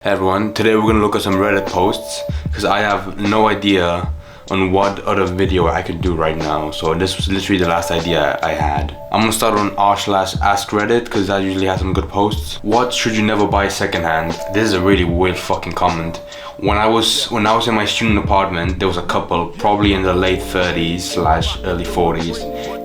Hey everyone, today we're gonna look at some Reddit posts because I have no idea on what other video I could do right now. So this was literally the last idea I had. I'm gonna start on r/askreddit because that usually has some good posts. What should you never buy secondhand? This is a really weird fucking comment. When I was in my student apartment, there was a couple, probably in the late 30s/early 40s.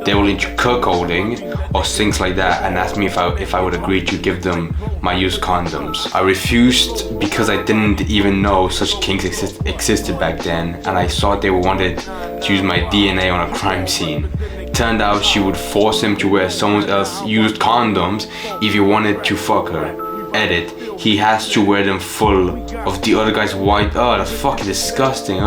They were into cuckolding or things like that, and asked me if I would agree to give them my used condoms. I refused because I didn't even know such kinks existed back then, and I thought they wanted to use my DNA on a crime scene. Turned out she would force him to wear someone else's used condoms if he wanted to fuck her. Edit, he has to wear them full of the other guy's white. Oh, that's fucking disgusting.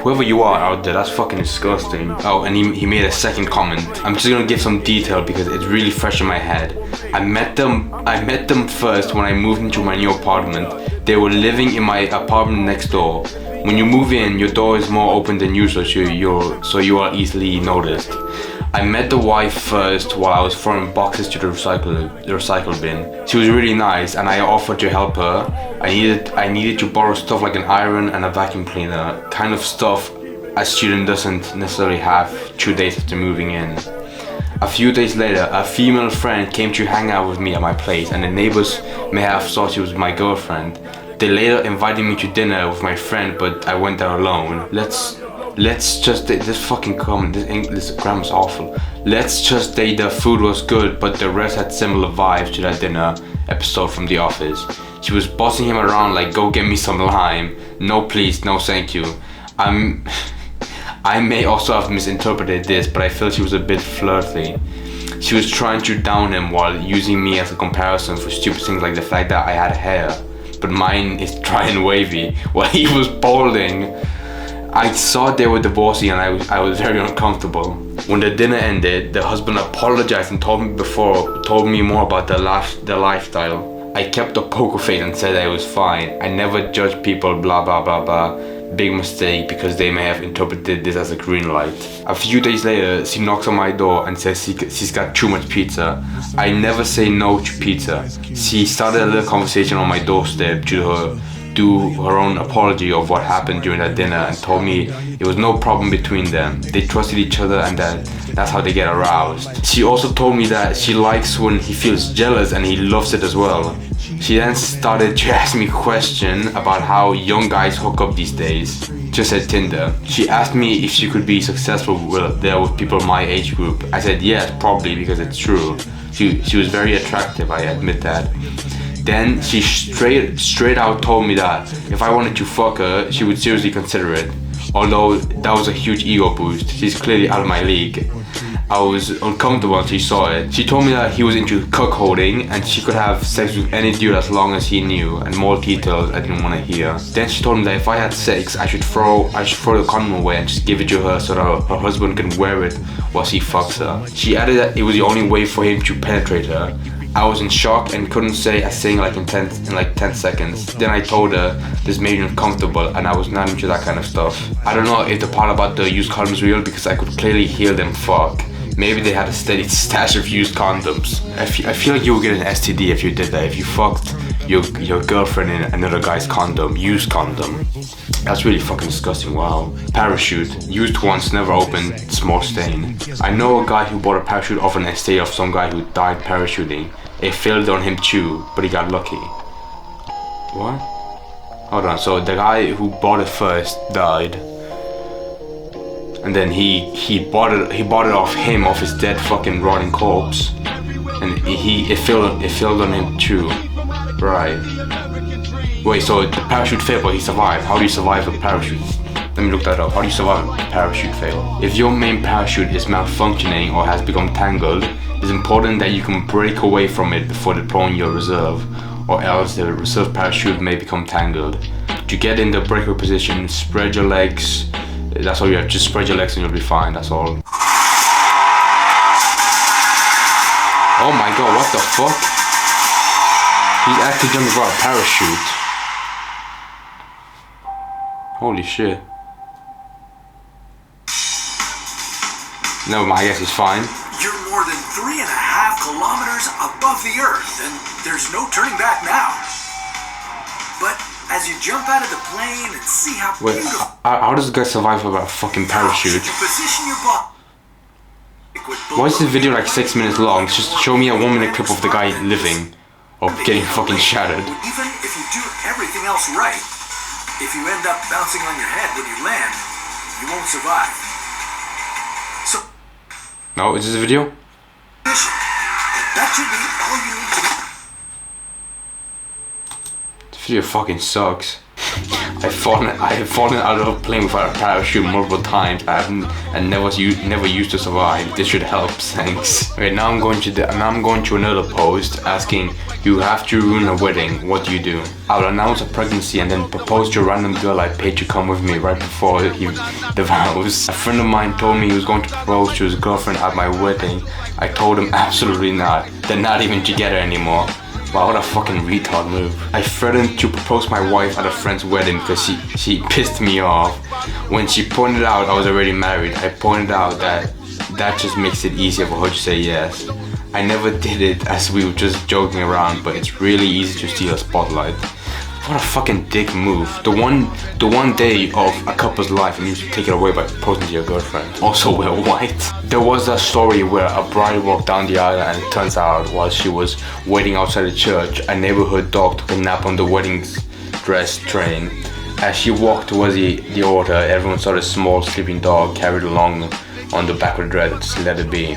Whoever you are out there, that's fucking disgusting. Oh, and he made a second comment. I'm just gonna give some detail because it's really fresh in my head. I met them first when I moved into my new apartment. They were living in my apartment next door. When you move in, your door is more open than usual, so you are easily noticed. I met the wife first while I was throwing boxes to the recycle bin. She was really nice and I offered to help her. I needed to borrow stuff like an iron and a vacuum cleaner, kind of stuff a student doesn't necessarily have 2 days after moving in. A few days later, a female friend came to hang out with me at my place, and the neighbors may have thought she was my girlfriend. They later invited me to dinner with my friend, but I went there alone. Let's just this fucking comment. This grammar's awful. Let's just say the food was good, but the rest had similar vibes to that dinner episode from The Office. She was bossing him around like, "Go get me some lime." No, please, no, thank you. I may also have misinterpreted this, but I felt she was a bit flirty. She was trying to down him while using me as a comparison for stupid things like the fact that I had hair, but mine is dry and wavy, while he was balding. I thought they were divorcing and I was very uncomfortable. When the dinner ended, the husband apologized and told me more about their lifestyle. I kept a poker face and said I was fine. I never judge people, blah blah blah blah. Big mistake because they may have interpreted this as a green light. A few days later, she knocks on my door and says she's got too much pizza. I never say no to pizza. She started a little conversation on my doorstep to do her own apology of what happened during that dinner and told me it was no problem between them. They trusted each other and that's how they get aroused. She also told me that she likes when he feels jealous and he loves it as well. She then started to ask me questions about how young guys hook up these days, just at Tinder. She asked me if she could be successful with people my age group. I said yes, probably, because it's true. She was very attractive, I admit that. Then she straight out told me that if I wanted to fuck her, she would seriously consider it. Although that was a huge ego boost. She's clearly out of my league. I was uncomfortable when she saw it. She told me that he was into cuckolding and she could have sex with any dude as long as he knew, and more details I didn't want to hear. Then she told me that if I had sex, I should throw the condom away and just give it to her so that her husband can wear it while she fucks her. She added that it was the only way for him to penetrate her. I was in shock and couldn't say a thing in 10 seconds. Then I told her this made me uncomfortable and I was not into that kind of stuff. I don't know if the part about the used condoms is real because I could clearly hear them fuck. Maybe they had a steady stash of used condoms. I feel like you would get an STD if you did that, if you fucked your girlfriend in another guy's condom, used condom. That's really fucking disgusting, wow. Parachute, used once, never opened, small stain. I know a guy who bought a parachute off an estate of some guy who died parachuting. It failed on him too, but he got lucky. What? Hold on, so the guy who bought it first died. And then he bought it off his dead fucking rotting corpse. And it failed on him too. Right. Wait, so the parachute failed but he survived. How do you survive a parachute? Let me look that up. How do you survive a parachute fail? If your main parachute is malfunctioning or has become tangled, it's important that you can break away from it before deploying your reserve, or else the reserve parachute may become tangled. To get in the breakaway position, spread your legs. That's all you have. Just spread your legs and you'll be fine. That's all. Oh my god, what the fuck? He's actually jumping for a parachute. Holy shit. Never mind, I guess he's fine. You're more than 3.5 kilometers above the Earth, and there's no turning back now. as you jump out of the plane and see how Wait, beautiful. how does the guy survive without a fucking parachute? You position your body. Why is this video like 6 minutes long? Just show me a 1 minute clip of the guy living or getting fucking shattered. Even if you do everything else right, if you end up bouncing on your head when you land, you won't survive. So, No, is this a video? that should be all you need to do. This video fucking sucks. I have fallen out of a plane without a parachute multiple times. And never used to survive. This should help. Thanks. Okay, now I'm going to another post asking, you have to ruin a wedding. What do you do? I'll announce a pregnancy and then propose to a random girl I paid to come with me right before the vows. A friend of mine told me he was going to propose to his girlfriend at my wedding. I told him absolutely not. They're not even together anymore. Wow, what a fucking retard move. I threatened to propose to my wife at a friend's wedding because she pissed me off. When she pointed out I was already married, I pointed out that just makes it easier for her to say yes. I never did it as we were just joking around, but it's really easy to steal a spotlight. What a fucking dick move. The one day of a couple's life and you should take it away by proposing to your girlfriend. Also wear white. There was a story where a bride walked down the aisle and it turns out while she was waiting outside the church, a neighborhood dog took a nap on the wedding dress train. As she walked towards the altar, everyone saw the small sleeping dog carried along on the back of the dress. Let it be.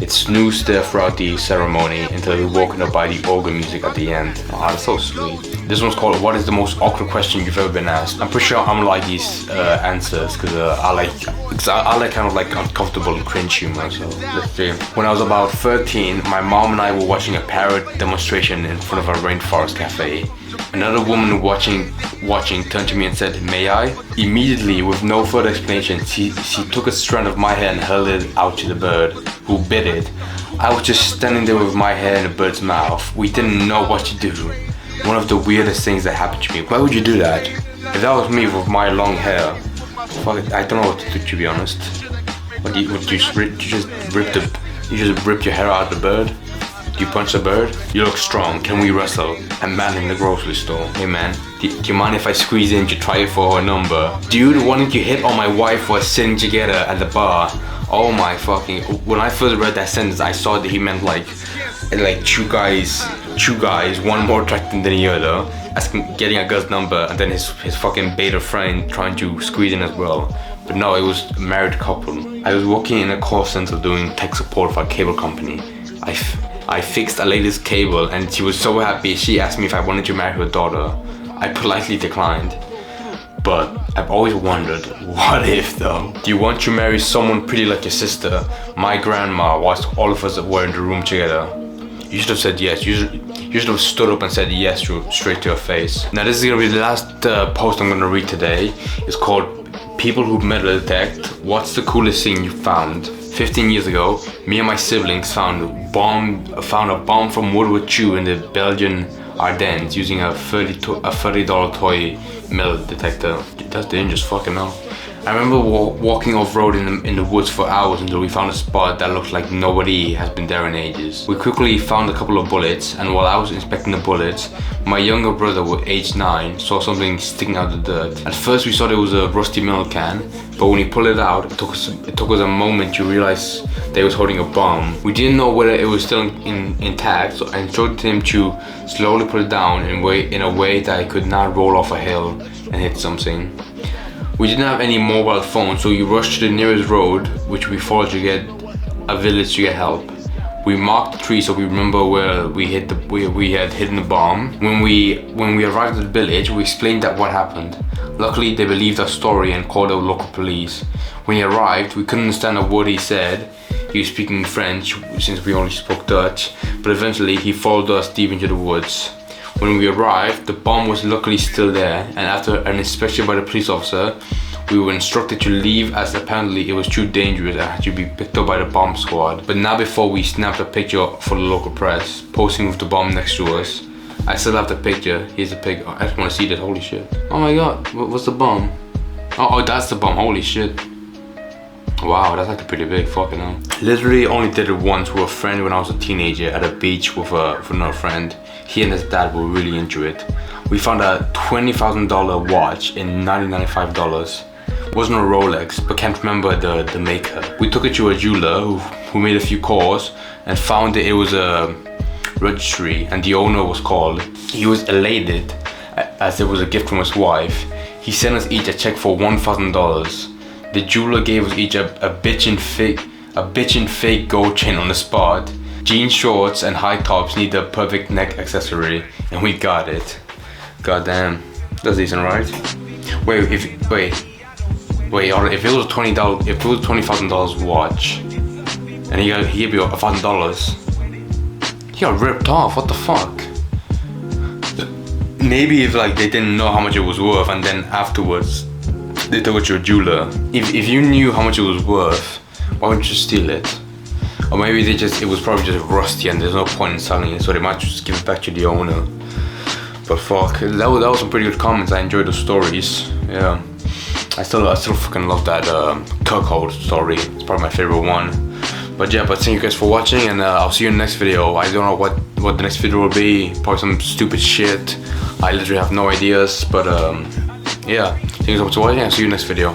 It snoozed there throughout the ceremony until it was woken up by the organ music at the end. Ah, that's so sweet. This one's called "What is the most awkward question you've ever been asked?" I'm pretty sure I'm gonna like these answers because I like kind of like uncomfortable cringe humor. So let's see. When I was about 13, my mom and I were watching a parrot demonstration in front of a rainforest cafe. Another woman watching turned to me and said, "May I?" Immediately, with no further explanation, she took a strand of my hair and held it out to the bird, who bit it. I was just standing there with my hair in the bird's mouth. We didn't know what to do. One of the weirdest things that happened to me. Why would you do that? If that was me with my long hair, fuck it, I don't know what to do, to be honest. What you just rip your hair out of the bird? Do you punch the bird? You look strong. Can we wrestle? A man in the grocery store. Hey man, do you mind if I squeeze in to try for her number? Dude, why didn't you hit on my wife while sitting together at the bar? Oh my fucking... When I first read that sentence, I saw that he meant like two guys, one more attractive than the other, asking, getting a girl's number, and then his fucking beta friend trying to squeeze in as well. But no, it was a married couple. I was working in a call center doing tech support for a cable company. I fixed a lady's cable and she was so happy she asked me if I wanted to marry her daughter. I politely declined. But I've always wondered, what if though? Do you want to marry someone pretty like your sister, my grandma, whilst all of us were in the room together? You should have said yes. You should have stood up and said yes straight to her face. Now this is gonna be the last post I'm gonna read today. It's called People Who Metal Detect. What's the coolest thing you found? 15 years ago, me and my siblings found a bomb from World War II in the Belgian Ardennes using a $30 toy metal detector. That's dangerous, fucking hell. I remember walking off-road in the woods for hours until we found a spot that looked like nobody has been there in ages. We quickly found a couple of bullets, and while I was inspecting the bullets, my younger brother, aged 9, saw something sticking out of the dirt. At first we thought it was a rusty milk can, but when he pulled it out, it took us a moment to realize that he was holding a bomb. We didn't know whether it was still intact, so I instructed him to slowly put it down in a way that it could not roll off a hill and hit something. We didn't have any mobile phones, so we rushed to the nearest road, which we followed to get a village to get help. We marked the tree so we remember where we had hidden the bomb. When we arrived at the village, we explained what happened. Luckily, they believed our story and called the local police. When he arrived, we couldn't understand a word he said. He was speaking French since we only spoke Dutch, but eventually he followed us deep into the woods. When we arrived, the bomb was luckily still there, and after an inspection by the police officer, we were instructed to leave as apparently it was too dangerous and had to be picked up by the bomb squad. But not before we snapped a picture for the local press, posing with the bomb next to us. I still have the picture. Here's the picture. I just want to see this. Holy shit. Oh my god, what's the bomb? Oh, that's the bomb. Holy shit. Wow, that's actually pretty big, fucking hell. Literally only did it once with a friend when I was a teenager at a beach with another friend. He and his dad were really into it. We found a $20,000 watch in $95. It wasn't a Rolex, but can't remember the maker. We took it to a jeweler who made a few calls and found that it was a registry and the owner was called. He was elated as it was a gift from his wife. He sent us each a check for $1,000. The jeweler gave us each a bitchin' fake gold chain on the spot. Jean shorts and high tops need the perfect neck accessory, and we got it. Goddamn, that's decent, right? Wait, if it was $20,000 watch, and he gave you $1,000, he got ripped off. What the fuck? Maybe if like they didn't know how much it was worth, and then afterwards they took it to a jeweler. If you knew how much it was worth, why wouldn't you steal it? Or maybe it was probably just rusty and there's no point in selling it, so they might just give it back to the owner. But fuck, that was some pretty good comments. I enjoyed the stories. Yeah, I still fucking love that cuckold story. It's probably my favorite one. But yeah, but thank you guys for watching, and I'll see you in the next video. I don't know what the next video will be. Probably some stupid shit. I literally have no ideas. But yeah, thank you so much for watching. I'll see you in the next video.